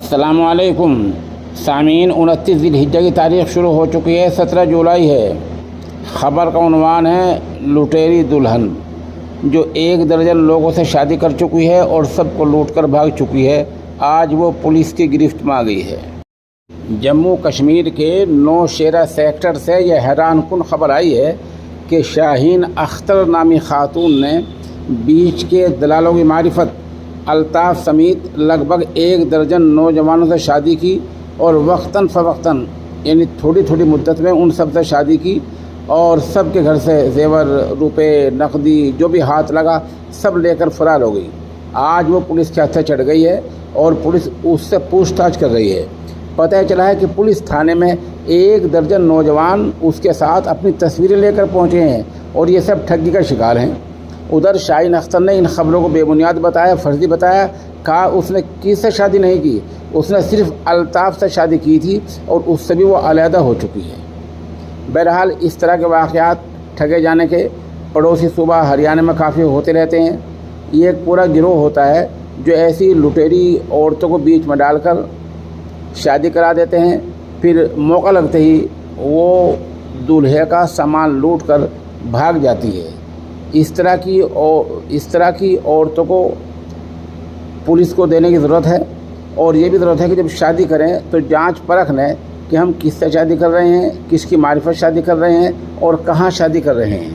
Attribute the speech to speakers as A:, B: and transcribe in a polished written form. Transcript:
A: अस्सलामुअलैकुम सामीन। 29 ज़िलहिज्जा की तारीख शुरू हो चुकी है, 17 जुलाई है। ख़बर का उन्वान है लुटेरी दुल्हन, जो 1 दर्जन लोगों से शादी कर चुकी है और सबको लूट कर भाग चुकी है। आज वो पुलिस की गिरफ्त में आ गई है। जम्मू कश्मीर के नौशेरा सेक्टर से यह हैरानकुन खबर आई है कि शाहीन अख्तर नामी खातून ने बीच के दलालों की मारिफत अल्ताफ़ समेत लगभग 1 दर्जन नौजवानों से शादी की और वक्तन फ़वक्तन यानी थोड़ी थोड़ी मुद्दत में उन सब से शादी की और सब के घर से जेवर, रुपए, नकदी जो भी हाथ लगा सब लेकर फरार हो गई। आज वो पुलिस के हत्थे चढ़ गई है और पुलिस उससे पूछताछ कर रही है। पता चला है कि पुलिस थाने में 1 दर्जन नौजवान उसके साथ अपनी तस्वीरें लेकर पहुँचे हैं और ये सब ठगी का शिकार हैं। उधर शाहीन अख्तर ने इन खबरों को बेबुनियाद बताया, फर्जी बताया। कहा उसने किससे शादी नहीं की, उसने सिर्फ अल्ताफ़ से शादी की थी और उससे भी वो अलहदा हो चुकी है। बहरहाल इस तरह के वाक़यात ठगे जाने के पड़ोसी सूबा हरियाणा में काफ़ी होते रहते हैं। ये एक पूरा गिरोह होता है जो ऐसी लुटेरी औरतों को बीच में डालकर शादी करा देते हैं, फिर मौका लगते ही वो दूल्हे का सामान लूट कर भाग जाती है। इस तरह की औरतों को पुलिस को देने की ज़रूरत है और ये भी ज़रूरत है कि जब शादी करें तो जांच परख लें कि हम किससे शादी कर रहे हैं, किसकी मारिफत शादी कर रहे हैं और कहाँ शादी कर रहे हैं।